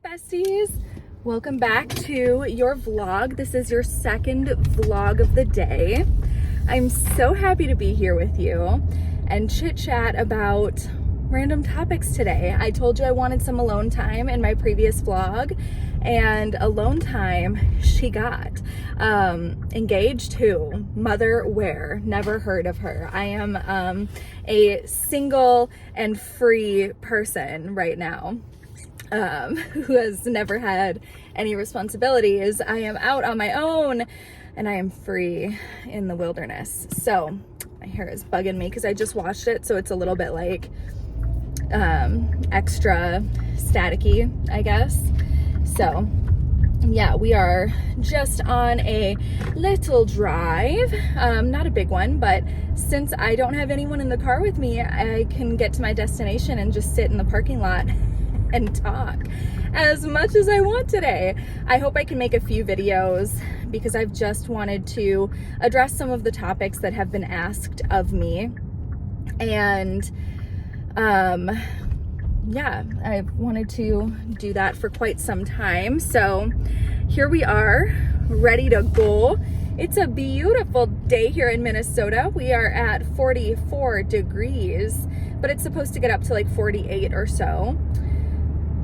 besties, welcome back to your vlog. This is your second vlog of the day. I'm so happy to be here with you and chit chat about random topics today. I told you I wanted some alone time in my previous vlog, and alone time she got. Engaged to Mother Ware, never heard of her. I am a single and free person right now. Who has never had any responsibilities. I am out on my own and I am free in the wilderness. So my hair is bugging me because I just washed it, so it's a little bit like extra staticky, I guess. So yeah, we are just on a little drive, not a big one, but since I don't have anyone in the car with me, I can get to my destination and just sit in the parking lot and talk as much as I want today. I hope I can make a few videos because I've just wanted to address some of the topics that have been asked of me. And yeah, I've wanted to do that for quite some time. So here we are, ready to go. It's a beautiful day here in Minnesota. We are at 44 degrees, but it's supposed to get up to like 48 or so.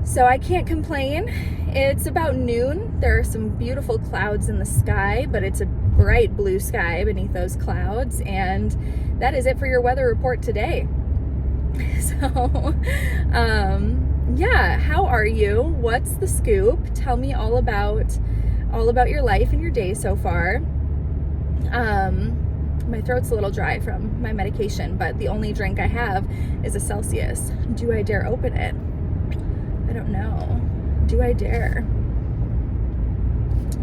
So I can't complain. It's about noon. There are some beautiful clouds in the sky, but it's a bright blue sky beneath those clouds. And that is it for your weather report today. So, yeah, how are you? What's the scoop? Tell me all about your life and your day so far. My throat's a little dry from my medication, but the only drink I have is a Celsius. Do I dare open it? I don't know. Do I dare?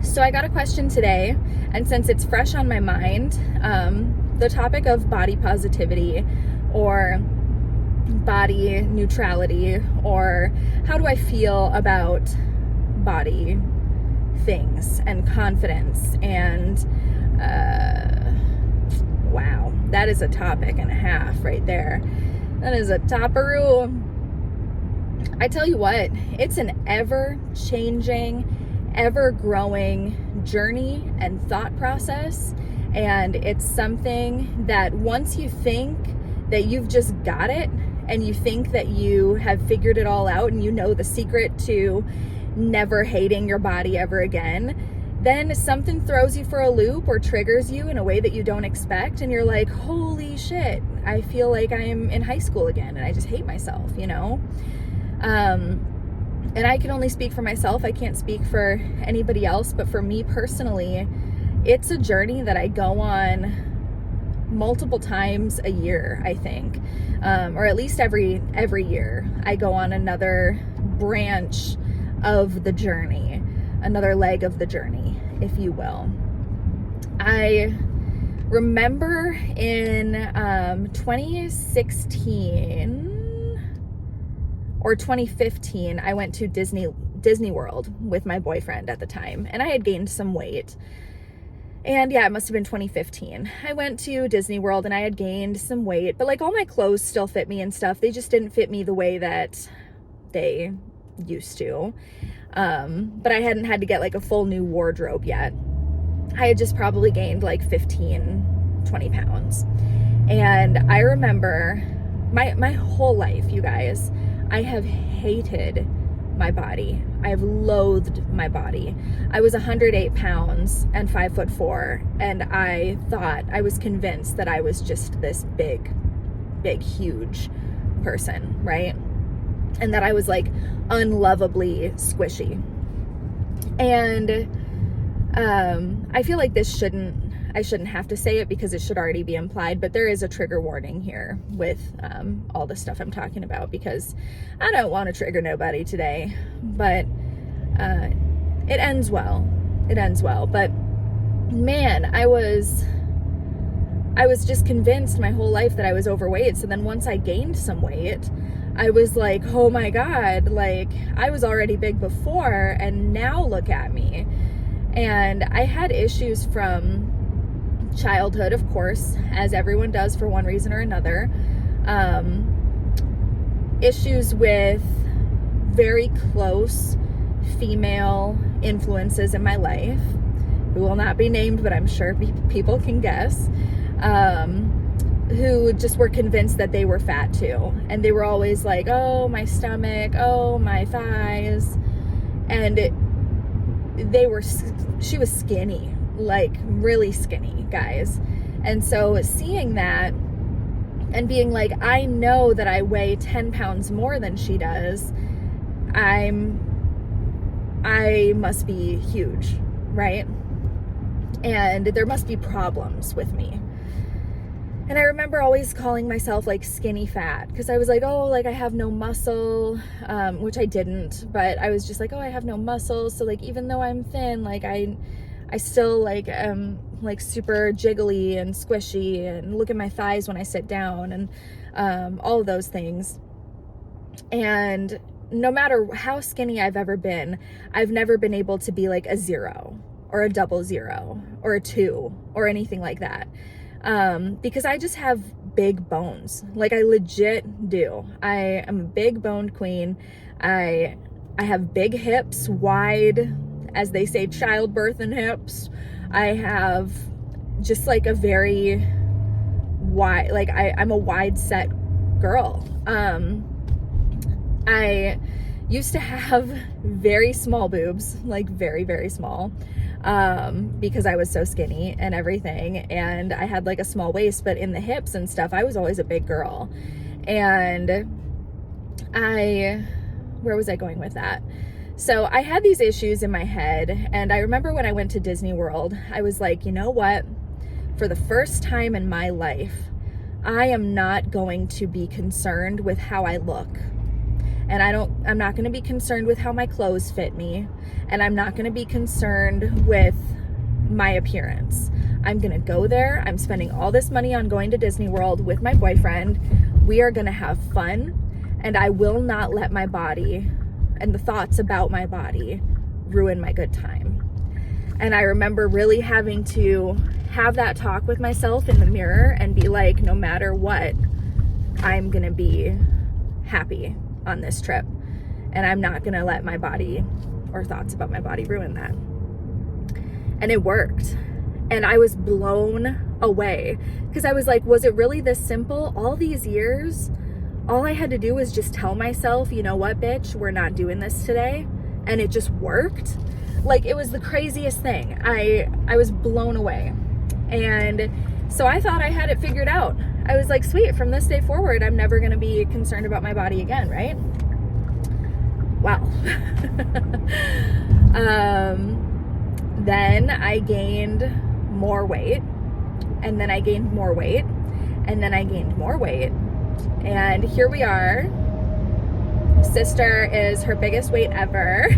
So I got a question today, and since it's fresh on my mind, the topic of body positivity or body neutrality, or how do I feel about body things and confidence, and wow, that is a topic and a half right there. That is a toparoo. I tell you what, it's an ever-changing, ever-growing journey and thought process, and it's something that once you think that you've just got it, and you think that you have figured it all out, and you know the secret to never hating your body ever again, then something throws you for a loop or triggers you in a way that you don't expect, and you're like, holy shit, I feel like I'm in high school again, and I just hate myself, you know? And I can only speak for myself. I can't speak for anybody else, but for me personally, it's a journey that I go on multiple times a year, I think, or at least every year I go on another branch of the journey, another leg of the journey, if you will. I remember in 2016 or 2015, I went to Disney World with my boyfriend at the time, and I had gained some weight. And yeah, it must have been 2015. I went to Disney World and I had gained some weight, but like all my clothes still fit me and stuff. They just didn't fit me the way that they used to. But I hadn't had to get like a full new wardrobe yet. I had just probably gained like 15, 20 pounds. And I remember my whole life, you guys, I have hated my body. I have loathed my body. I was 108 pounds and 5'4", and I was convinced that I was just this big, huge person, right? And that I was like unlovably squishy. And I feel like I shouldn't have to say it because it should already be implied, but there is a trigger warning here with all the stuff I'm talking about, because I don't want to trigger nobody today, but it ends well. But man, I was just convinced my whole life that I was overweight. So then once I gained some weight, I was like, oh my God, like I was already big before, and now look at me. And I had issues from childhood, of course, as everyone does for one reason or another. Issues with very close female influences in my life, who will not be named, but I'm sure people can guess, who just were convinced that they were fat too. And they were always like, oh, my stomach, oh, my thighs. And she was skinny, like really skinny, guys. And so seeing that and being like, I know that I weigh 10 pounds more than she does, I must be huge, right? And there must be problems with me. And I remember always calling myself like skinny fat, because I was like, oh, like I have no muscle, which I didn't, but I was just like, oh, I have no muscle. So like, even though I'm thin, like I still like am like super jiggly and squishy, and look at my thighs when I sit down, and all of those things. And no matter how skinny I've ever been, I've never been able to be like a 0 or a 00 or a 2 or anything like that. Because I just have big bones. Like I legit do. I am a big boned queen. I have big hips, wide, as they say, childbirth and hips. I have just like a very wide, like I'm a wide set girl. I used to have very small boobs, like very, very small, because I was so skinny and everything. And I had like a small waist, but in the hips and stuff, I was always a big girl. And where was I going with that? So I had these issues in my head. And I remember when I went to Disney World, I was like, you know what? For the first time in my life, I am not going to be concerned with how I look. And I'm not going to be concerned with how my clothes fit me. And I'm not going to be concerned with my appearance. I'm going to go there. I'm spending all this money on going to Disney World with my boyfriend. We are going to have fun. And I will not let my body and the thoughts about my body ruin my good time. And I remember really having to have that talk with myself in the mirror and be like, no matter what, I'm going to be happy on this trip, and I'm not gonna let my body or thoughts about my body ruin that. And it worked, and I was blown away, because I was like, was it really this simple? All these years, all I had to do was just tell myself, you know what, bitch, we're not doing this today, and it just worked. Like, it was the craziest thing. I was blown away. And so I thought I had it figured out. I was like, sweet, from this day forward, I'm never going to be concerned about my body again, right? Wow. Then I gained more weight, and then I gained more weight, and then I gained more weight. And here we are. Sister is her biggest weight ever.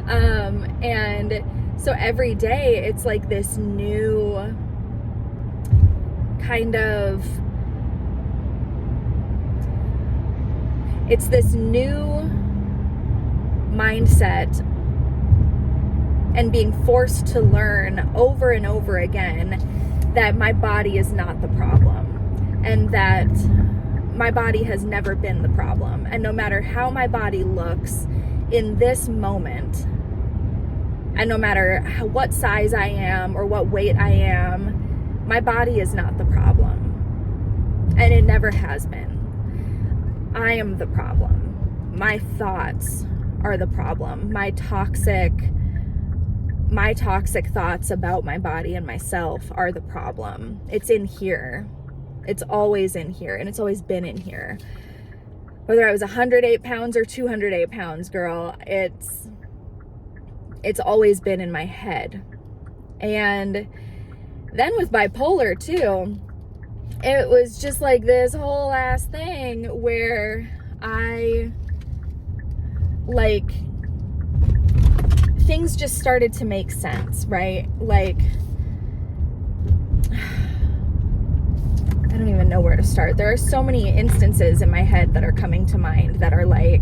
And so every day it's like this new kind of, it's this new mindset, and being forced to learn over and over again that my body is not the problem, and that my body has never been the problem. And no matter how my body looks in this moment, and no matter what size I am or what weight I am, my body is not the problem, and it never has been. I am the problem. My thoughts are the problem. My toxic thoughts about my body and myself are the problem. It's in here. It's always in here, and it's always been in here. Whether I was 108 pounds or 208 pounds, girl, it's always been in my head. And then with bipolar too, it was just like this whole ass thing where I, like, things just started to make sense, right? Like, I don't even know where to start. There are so many instances in my head that are coming to mind that are like,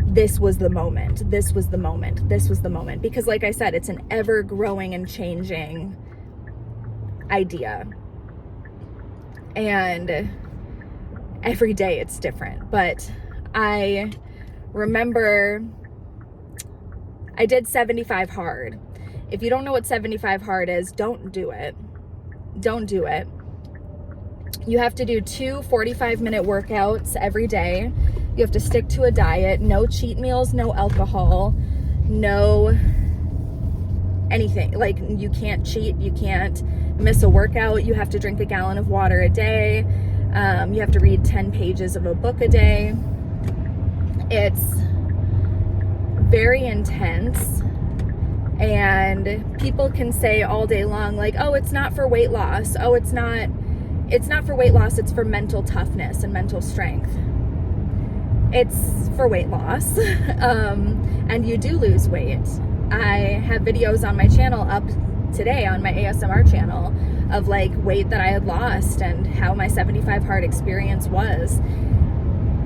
this was the moment, this was the moment, this was the moment. Because like I said, it's an ever growing and changing idea. And every day it's different. But I remember I did 75 hard. If you don't know what 75 hard is, don't do it. Don't do it. You have to do 2 45-minute workouts every day. You have to stick to a diet, no cheat meals, no alcohol, no anything. Like, you can't cheat, you can't miss a workout, you have to drink a gallon of water a day, you have to read 10 pages of a book a day. It's very intense, and people can say all day long, like, oh, it's not for weight loss, oh, it's not for weight loss, it's for mental toughness and mental strength. It's for weight loss, and you do lose weight. I have videos on my channel up today, on my ASMR channel, of like weight that I had lost and how my 75 hard experience was.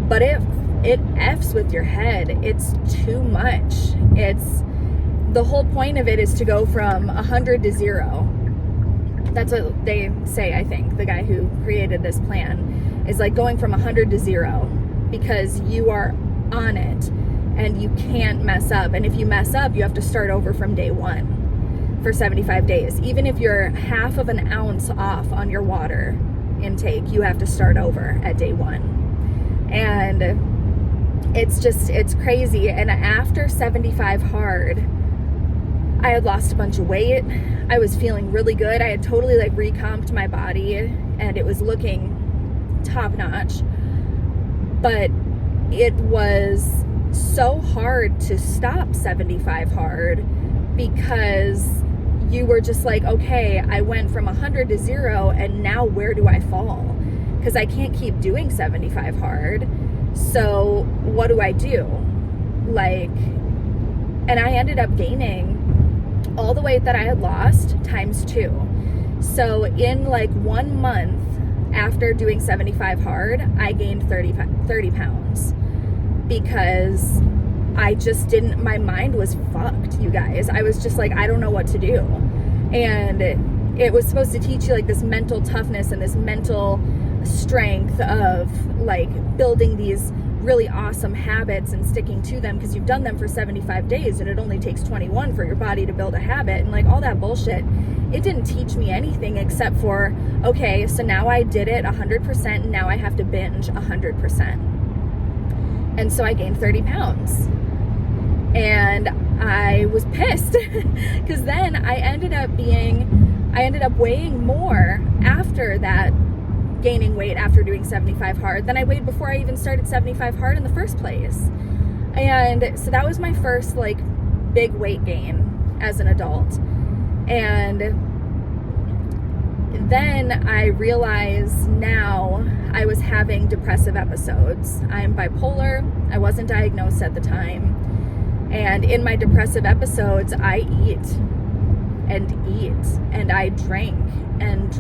But it F's with your head. It's too much. It's, the whole point of it is to go from 100 to 0. That's what they say, I think. The guy who created this plan is like going from 100 to 0, because you are on it and you can't mess up. And if you mess up, you have to start over from day 1 for 75 days. Even if you're half of an ounce off on your water intake, you have to start over at day 1. And it's crazy. And after 75 hard, I had lost a bunch of weight. I was feeling really good. I had totally like recomped my body and it was looking top notch. But it was so hard to stop 75 hard, because you were just like, okay, I went from 100 to 0 and now where do I fall? Because I can't keep doing 75 hard. So what do I do? Like, and I ended up gaining all the weight that I had lost times 2. So in like 1 month after doing 75 hard, I gained 30 pounds, because I just didn't, my mind was fucked, you guys. I was just like, I don't know what to do. And it was supposed to teach you like this mental toughness and this mental strength of like building these really awesome habits and sticking to them, because you've done them for 75 days and it only takes 21 for your body to build a habit, and like all that bullshit. It didn't teach me anything except for, okay, so now I did it 100%, and now I have to binge 100%. And so I gained 30 pounds. And I was pissed because then I ended up weighing more after that, gaining weight after doing 75 hard than I weighed before I even started 75 hard in the first place. And so that was my first like big weight gain as an adult. And then I realized now I was having depressive episodes. I'm bipolar. I wasn't diagnosed at the time. And in my depressive episodes, I eat and I drink, and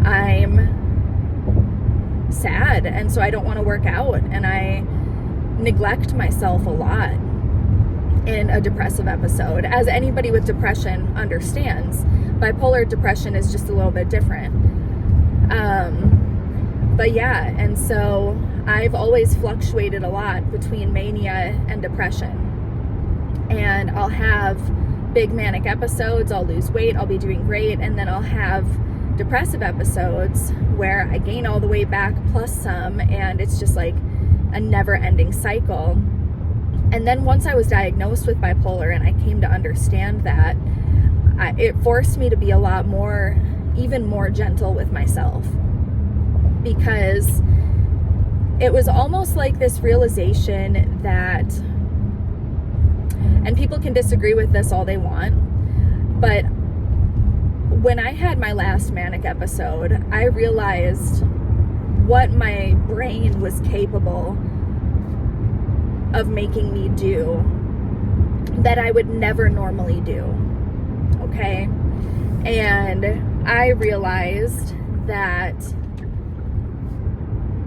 I'm sad, and so I don't want to work out, and I neglect myself a lot in a depressive episode, as anybody with depression understands. Bipolar depression is just a little bit different. But yeah, and so I've always fluctuated a lot between mania and depression. And I'll have big manic episodes, I'll lose weight, I'll be doing great, and then I'll have depressive episodes where I gain all the weight back plus some, and it's just like a never-ending cycle. And then once I was diagnosed with bipolar and I came to understand that, it forced me to be a lot more, even more gentle with myself, because it was almost like this realization that, and people can disagree with this all they want, but when I had my last manic episode, I realized what my brain was capable of making me do that I would never normally do, okay? And I realized that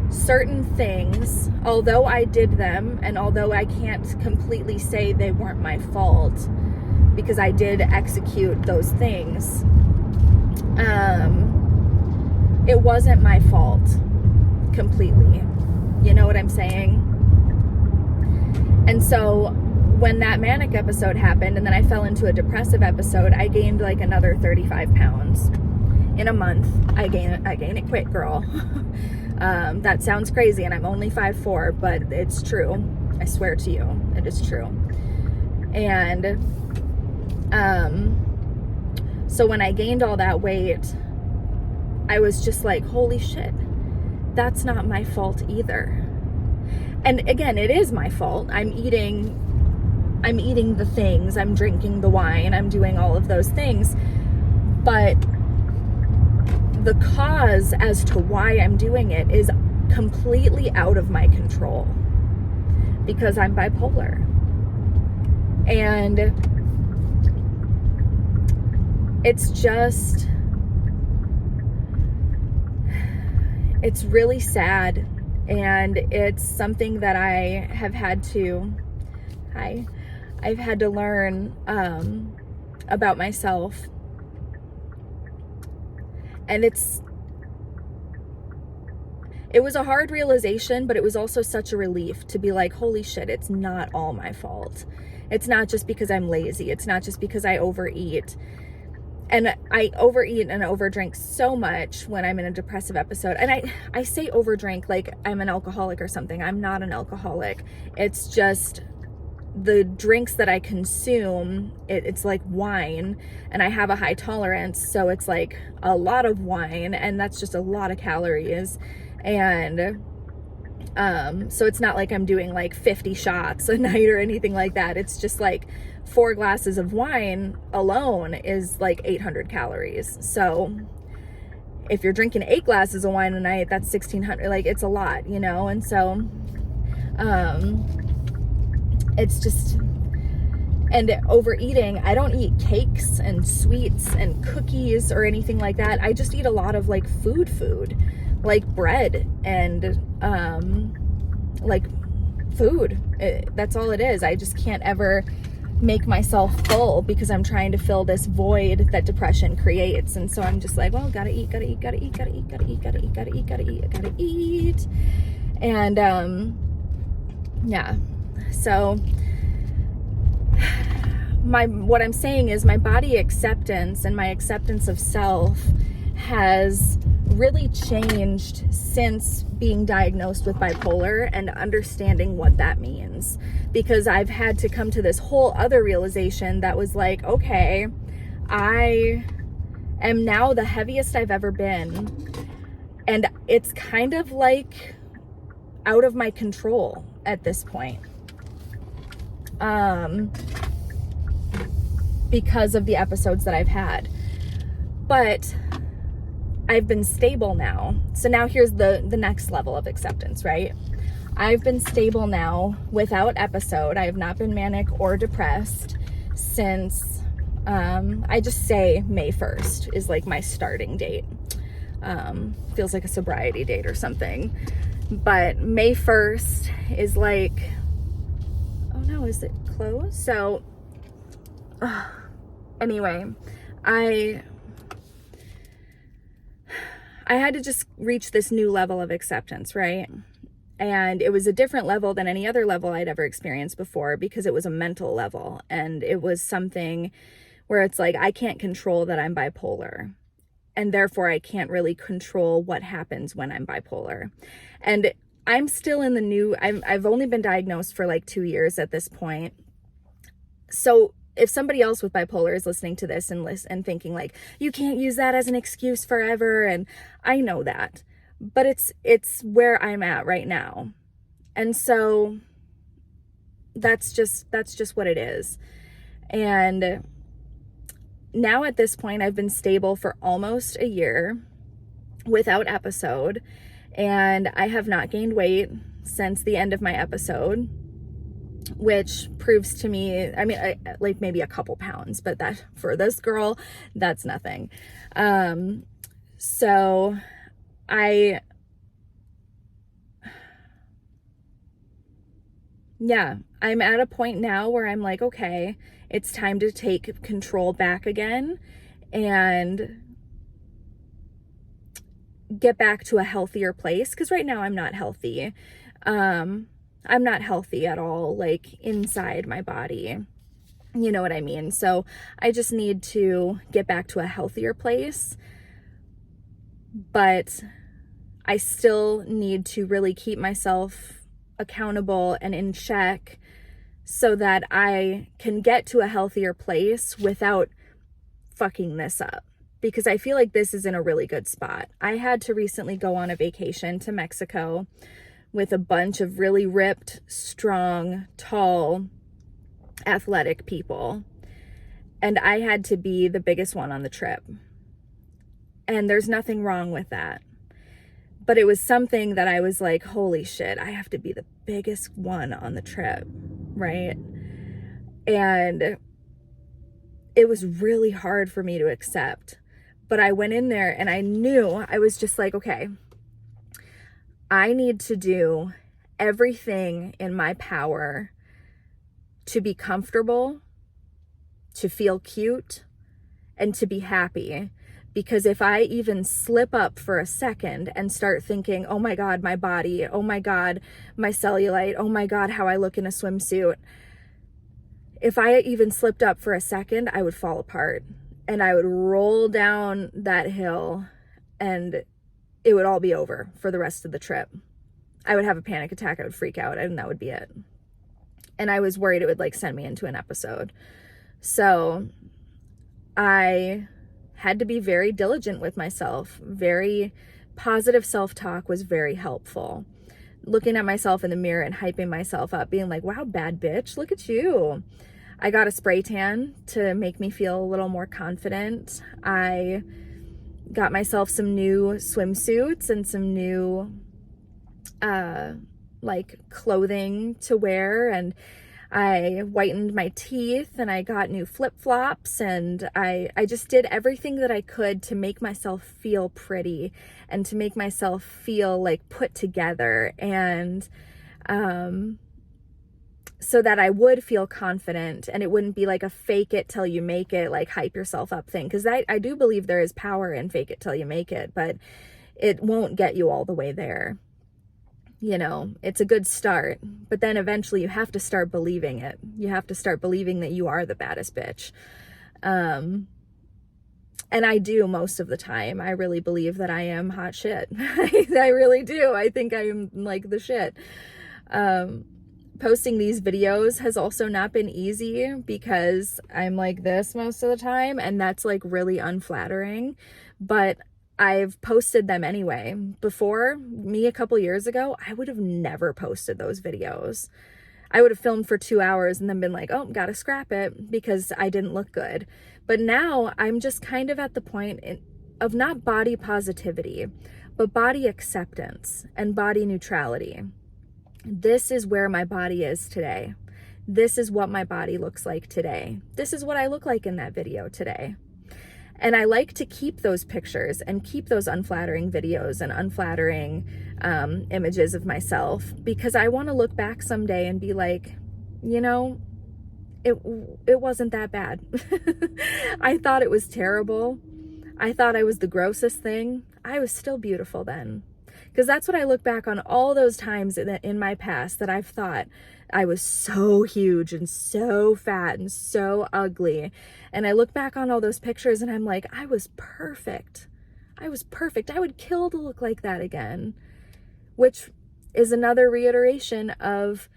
certain things, although I did them, and although I can't completely say they weren't my fault, because I did execute those things, it wasn't my fault completely. You know what I'm saying? And so when that manic episode happened and then I fell into a depressive episode, I gained like another 35 pounds in a month. I gain it quick, girl. That sounds crazy, and I'm only 5'4", but it's true. I swear to you, it is true. And so when I gained all that weight, I was just like, holy shit, that's not my fault either. And again, it is my fault. I'm eating the things, I'm drinking the wine, I'm doing all of those things. But the cause as to why I'm doing it is completely out of my control, because I'm bipolar. And it's really sad. And it's something that I've had to learn about myself. And it was a hard realization, but it was also such a relief to be like, holy shit, it's not all my fault. It's not just because I'm lazy. It's not just because I overeat. And I overeat and overdrink so much when I'm in a depressive episode. And I say overdrink like I'm an alcoholic or something. I'm not an alcoholic. It's just the drinks that I consume, it's like wine, and I have a high tolerance, so it's like a lot of wine, and that's just a lot of calories. And so it's not like I'm doing like 50 shots a night or anything like that. It's just like 4 glasses of wine alone is like 800 calories. So if you're drinking 8 glasses of wine a night, that's 1600. Like, it's a lot, you know? And so it's just, and overeating, I don't eat cakes and sweets and cookies or anything like that. I just eat a lot of like food, like bread and like food. That's all it is. I just can't ever make myself full because I'm trying to fill this void that depression creates. And so I'm just like, well, gotta eat. And yeah. So what I'm saying is my body acceptance and my acceptance of self has really changed since being diagnosed with bipolar and understanding what that means, because I've had to come to this whole other realization that was like, okay, I am now the heaviest I've ever been, and it's kind of like out of my control at this point. Because of the episodes that I've had. But I've been stable now. So now here's the next level of acceptance, right? I've been stable now without episode. I have not been manic or depressed since, I just say May 1st is like my starting date. Feels like a sobriety date or something. But May 1st is like, oh no, is it closed? So, anyway, I had to just reach this new level of acceptance, right? And it was a different level than any other level I'd ever experienced before, because it was a mental level, and it was something where it's like, I can't control that I'm bipolar, and therefore I can't really control what happens when I'm bipolar. And I'm still in the I've only been diagnosed for like 2 years at this point. So if somebody else with bipolar is listening to this and thinking like, you can't use that as an excuse forever, and I know that, but it's where I'm at right now. And so that's just what it is. And now at this point, I've been stable for almost a year without episode, and I have not gained weight since the end of my episode, which proves to me, I mean, like maybe a couple pounds, but that for this girl, that's nothing. So I'm at a point now where I'm like, okay, it's time to take control back again and get back to a healthier place. 'Cause right now I'm not healthy. I'm not healthy at all, like inside my body. You know what I mean? So I just need to get back to a healthier place, but I still need to really keep myself accountable and in check so that I can get to a healthier place without fucking this up. Because I feel like this is in a really good spot. I had to recently go on a vacation to Mexico with a bunch of really ripped, strong, tall, athletic people. And I had to be the biggest one on the trip. And there's nothing wrong with that. But it was something that I was like, holy shit, I have to be the biggest one on the trip, right? And it was really hard for me to accept. But I went in there and I knew, I was just like, okay, I need to do everything in my power to be comfortable, to feel cute, and to be happy. Because if I even slip up for a second and start thinking, oh my God, my body, oh my God, my cellulite, oh my God, how I look in a swimsuit. If I even slipped up for a second, I would fall apart and I would roll down that hill and it would all be over for the rest of the trip. I would have a panic attack. I would freak out and that would be it. And I was worried it would like send me into an episode. So I had to be very diligent with myself. Very positive self-talk was very helpful. Looking at myself in the mirror and hyping myself up, being like, wow, bad bitch, look at you. I got a spray tan to make me feel a little more confident. I got myself some new swimsuits and some new like clothing to wear, and I whitened my teeth and I got new flip-flops, and I just did everything that I could to make myself feel pretty and to make myself feel like put together, and so that I would feel confident and it wouldn't be like a fake it till you make it, like hype yourself up thing. Because I do believe there is power in fake it till you make it, but it won't get you all the way there. You know, it's a good start, but then eventually you have to start believing it. You have to start believing that you are the baddest bitch. And I do most of the time. I really believe that I am hot shit. I really do. I think I am like the shit. Posting these videos has also not been easy because I'm like this most of the time, and that's like really unflattering, but I've posted them anyway. Before me, a couple years ago, I would have never posted those videos. I would have filmed for 2 hours and then been like, oh, gotta scrap it because I didn't look good. But now I'm just kind of at the point of not body positivity, but body acceptance and body neutrality. This is where my body is today. This is what my body looks like today. This is what I look like in that video today. And I like to keep those pictures and keep those unflattering videos and unflattering images of myself because I want to look back someday and be like, you know, it wasn't that bad. I thought it was terrible. I thought I was the grossest thing. I was still beautiful then. Because that's what I look back on, all those times in my past that I've thought I was so huge and so fat and so ugly. And I look back on all those pictures and I'm like, I was perfect. I was perfect. I would kill to look like that again. Which is another reiteration of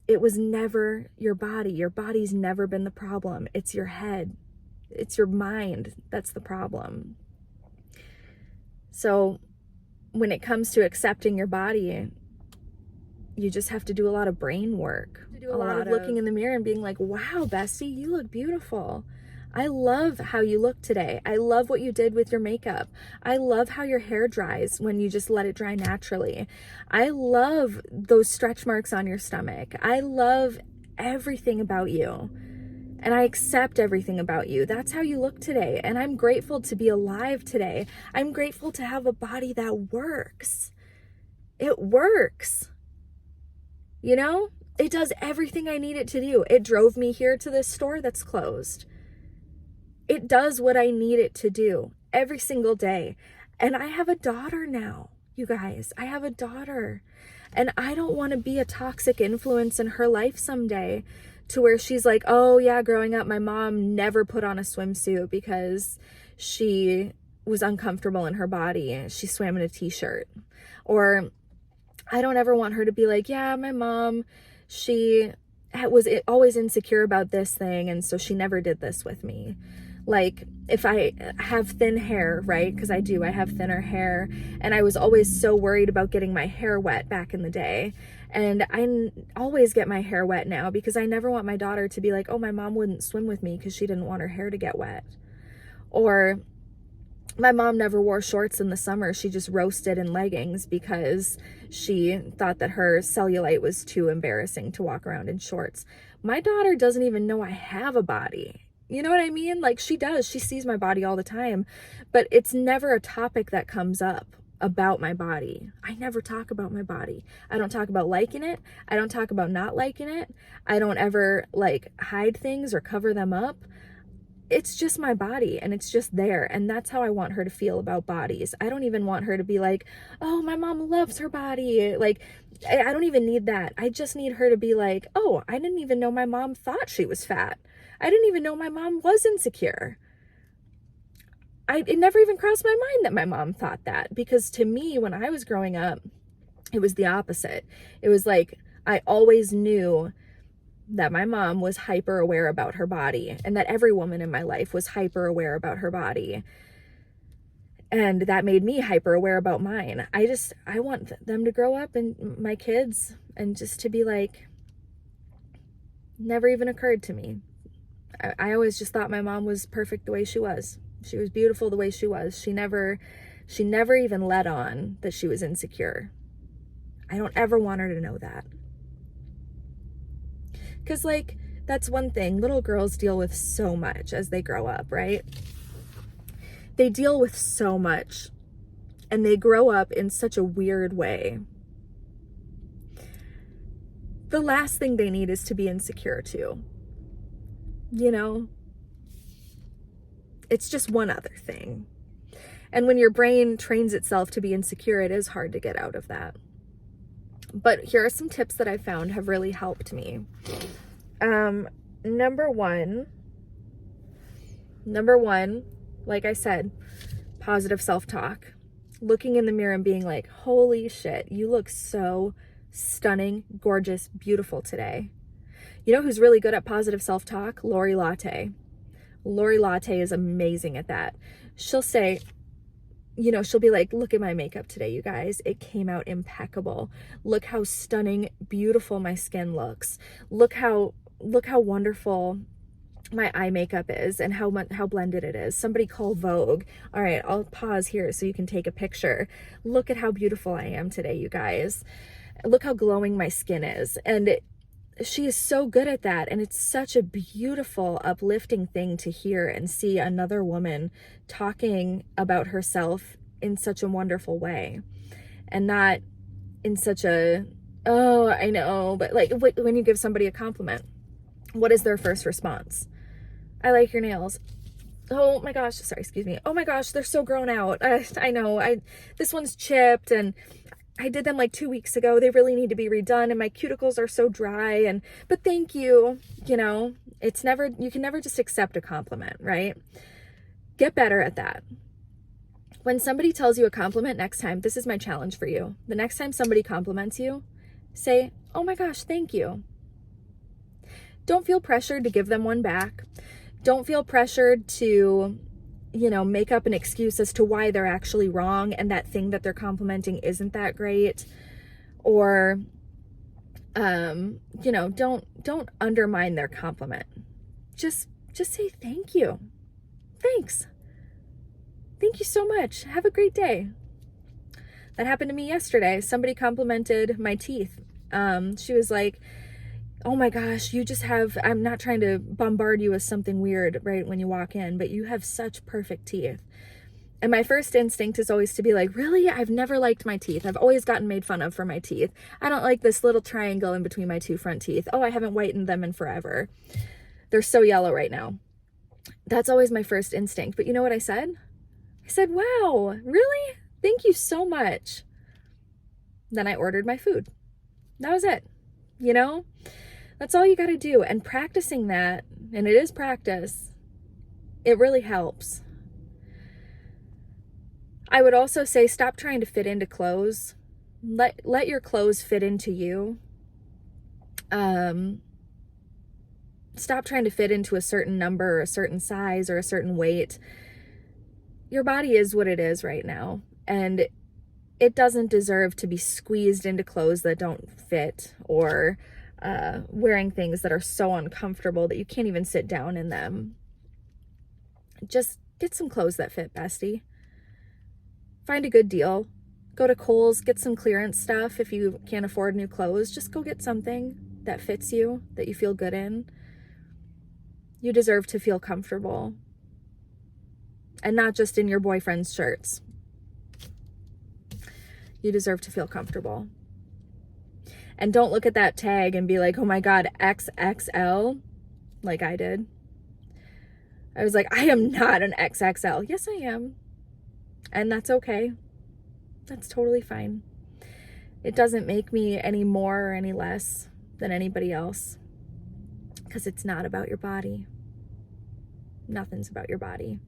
it was never your body. Your body's never been the problem. It's your head. It's your mind that's the problem. So when it comes to accepting your body, you just have to do a lot of brain work. A lot of looking in the mirror and being like, wow, bestie, you look beautiful. I love how you look today. I love what you did with your makeup. I love how your hair dries when you just let it dry naturally. I love those stretch marks on your stomach. I love everything about you. And I accept everything about you. That's how you look today. And I'm grateful to be alive today. I'm grateful to have a body that works. It works. You know, it does everything I need it to do. It drove me here to this store that's closed. It does what I need it to do every single day. And I have a daughter now, you guys. I have a daughter. And I don't want to be a toxic influence in her life someday to where she's like, oh yeah, growing up, my mom never put on a swimsuit because she was uncomfortable in her body. She swam in a t-shirt. Or I don't ever want her to be like, yeah, my mom, she was always insecure about this thing, and so she never did this with me. Like, if I have thin hair, right? Because I do, I have thinner hair, and I was always so worried about getting my hair wet back in the day. And I always get my hair wet now because I never want my daughter to be like, oh, my mom wouldn't swim with me because she didn't want her hair to get wet. Or my mom never wore shorts in the summer. She just roasted in leggings because she thought that her cellulite was too embarrassing to walk around in shorts. My daughter doesn't even know I have a body. You know what I mean? Like, she does. She sees my body all the time, but it's never a topic that comes up about my body. I never talk about my body. I don't talk about liking it. I don't talk about not liking it. I don't ever like hide things or cover them up. It's just my body, and it's just there. And that's how I want her to feel about bodies. I don't even want her to be like, oh, my mom loves her body. Like, I don't even need that. I just need her to be like, oh, I didn't even know my mom thought she was fat. I didn't even know my mom was insecure. It never even crossed my mind that my mom thought that, because to me, when I was growing up, it was the opposite. It was like, I always knew that my mom was hyper aware about her body, and that every woman in my life was hyper aware about her body. And that made me hyper aware about mine. I want them to grow up, and my kids, and just to be like, never even occurred to me. I always just thought my mom was perfect the way she was. She was beautiful the way she was. She never even let on that she was insecure. I don't ever want her to know that. Because, like, that's one thing. Little girls deal with so much as they grow up, right? They deal with so much, and they grow up in such a weird way. The last thing they need is to be insecure, too. You know? It's just one other thing. And when your brain trains itself to be insecure, it is hard to get out of that. But here are some tips that I found have really helped me. Number one, like I said, positive self-talk. Looking in the mirror and being like, holy shit, you look so stunning, gorgeous, beautiful today. You know who's really good at positive self-talk? Lori Latte. Lori Latte is amazing at that. She'll say, you know, she'll be like, look at my makeup today, you guys. It came out impeccable. Look how stunning, beautiful my skin looks. Look how wonderful my eye makeup is, and how blended it is. Somebody call Vogue. All right, I'll pause here so you can take a picture. Look at how beautiful I am today, you guys. Look how glowing my skin is. And she is so good at that, and it's such a beautiful, uplifting thing to hear and see another woman talking about herself in such a wonderful way, and not in such a, oh, I know, but like when you give somebody a compliment, what is their first response? I like your nails. Oh my gosh, sorry, excuse me. Oh my gosh, they're so grown out. I know, this one's chipped, and I did them like 2 weeks ago. They really need to be redone, and my cuticles are so dry, but thank you. You know, you can never just accept a compliment, right? Get better at that. When somebody tells you a compliment next time, this is my challenge for you. The next time somebody compliments you, say, oh my gosh, thank you. Don't feel pressured to give them one back. Don't feel pressured to, you know, make up an excuse as to why they're actually wrong and that thing that they're complimenting isn't that great. Or, you know, don't undermine their compliment. Just say thank you. Thanks. Thank you so much. Have a great day. That happened to me yesterday. Somebody complimented my teeth. She was like, oh my gosh, you just have, I'm not trying to bombard you with something weird right when you walk in, but you have such perfect teeth. And my first instinct is always to be like, really? I've never liked my teeth. I've always gotten made fun of for my teeth. I don't like this little triangle in between my two front teeth. Oh, I haven't whitened them in forever. They're so yellow right now. That's always my first instinct. But you know what I said? I said, wow, really? Thank you so much. Then I ordered my food. That was it. You know, that's all you got to do. And practicing that, and it is practice, it really helps. I would also say stop trying to fit into clothes. Let your clothes fit into you. Stop trying to fit into a certain number or a certain size or a certain weight. Your body is what it is right now, and it doesn't deserve to be squeezed into clothes that don't fit, or wearing things that are so uncomfortable that you can't even sit down in them. Just get some clothes that fit, bestie. Find a good deal. Go to Kohl's, get some clearance stuff. If you can't afford new clothes, just go get something that fits you, that you feel good in. You deserve to feel comfortable. And not just in your boyfriend's shirts. You deserve to feel comfortable. And don't look at that tag and be like, oh my God, XXL, like I did. I was like, I am not an XXL. Yes, I am. And that's okay. That's totally fine. It doesn't make me any more or any less than anybody else, because it's not about your body. Nothing's about your body.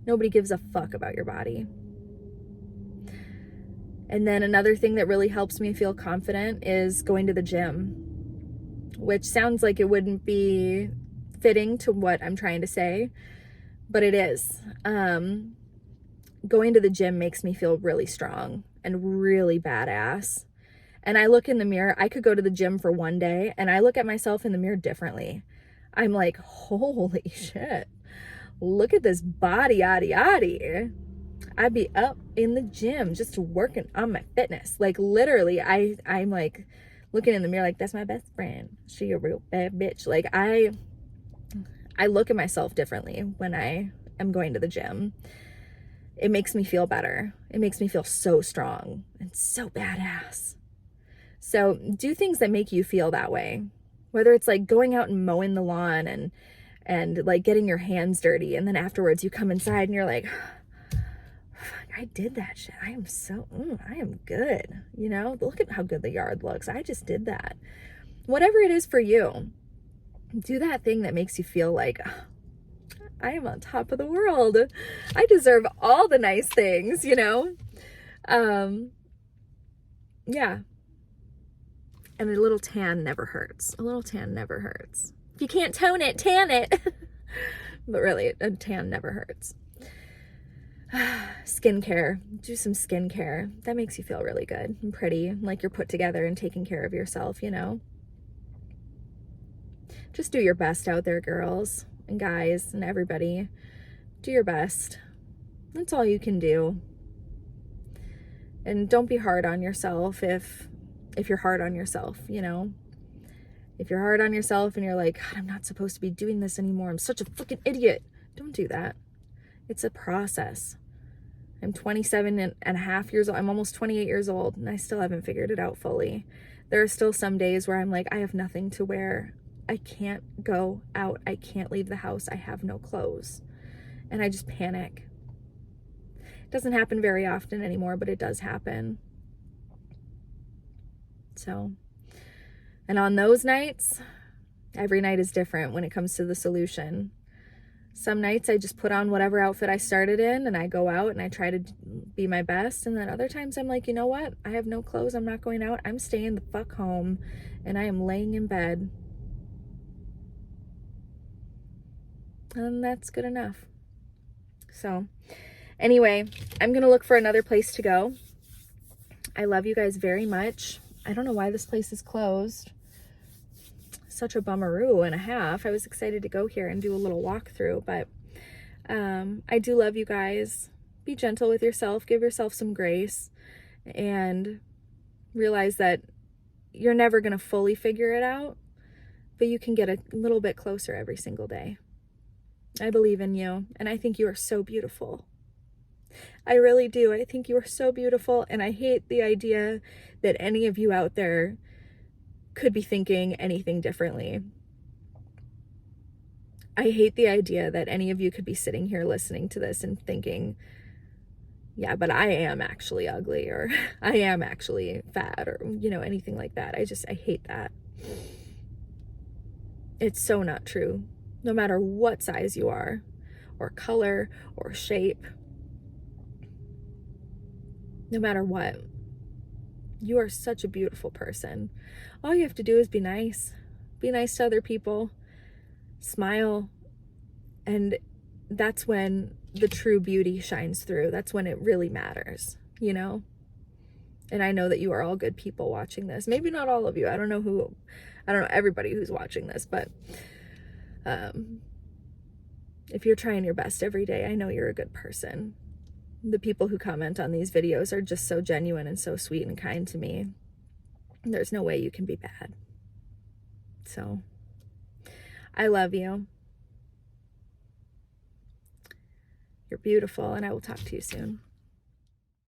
Nobody gives a fuck about your body. And then another thing that really helps me feel confident is going to the gym, which sounds like it wouldn't be fitting to what I'm trying to say, but it is. Going to the gym makes me feel really strong and really badass. And I look in the mirror, I could go to the gym for one day and I look at myself in the mirror differently. I'm like, holy shit, look at this body, yaddy. I'd be up in the gym just working on my fitness. Like literally, I'm like looking in the mirror like, that's my best friend. She a real bad bitch. Like I look at myself differently when I am going to the gym. It makes me feel better. It makes me feel so strong and so badass. So do things that make you feel that way. Whether it's like going out and mowing the lawn and like getting your hands dirty, and then afterwards you come inside and you're like, I did that shit. I am good. You know, look at how good the yard looks. I just did that. Whatever it is for you, do that thing that makes you feel like, I am on top of the world. I deserve all the nice things, you know? Yeah. And a little tan never hurts. A little tan never hurts. If you can't tone it, tan it. But really, a tan never hurts. Skincare. Do some skincare. That makes you feel really good and pretty, like you're put together and taking care of yourself, you know? Just do your best out there, girls and guys and everybody. Do your best. That's all you can do. And don't be hard on yourself if you're hard on yourself, you know? If you're hard on yourself and you're like, God, I'm not supposed to be doing this anymore. I'm such a fucking idiot. Don't do that. It's a process. I'm 27 and a half years old. I'm almost 28 years old and I still haven't figured it out fully. There are still some days where I'm like, I have nothing to wear. I can't go out. I can't leave the house. I have no clothes. And I just panic. It doesn't happen very often anymore, but it does happen. So, and on those nights, every night is different when it comes to the solution. Some nights I just put on whatever outfit I started in and I go out and I try to be my best. And then other times I'm like, you know what? I have no clothes. I'm not going out. I'm staying the fuck home and I am laying in bed. And that's good enough. So anyway, I'm going to look for another place to go. I love you guys very much. I don't know why this place is closed. Such a bummeroo and a half. I was excited to go here and do a little walkthrough, but I do love you guys. Be gentle with yourself. Give yourself some grace and realize that you're never going to fully figure it out, but you can get a little bit closer every single day. I believe in you, and I think you are so beautiful. I really do. I think you are so beautiful, and I hate the idea that any of you out there could be thinking anything differently. I hate the idea that any of you could be sitting here listening to this and thinking yeah, but I am actually ugly, or I am actually fat, or, you know, anything like that. I hate that. It's so not true. No matter what size you are, or color, or shape, no matter what, you are such a beautiful person. All you have to do is be nice. Be nice to other people. Smile. And that's when the true beauty shines through. That's when it really matters, you know? And I know that you are all good people watching this. Maybe not all of you. I don't know everybody who's watching this, but if you're trying your best every day, I know you're a good person. The people who comment on these videos are just so genuine and so sweet and kind to me. There's no way you can be bad. So, I love you. You're beautiful, and I will talk to you soon.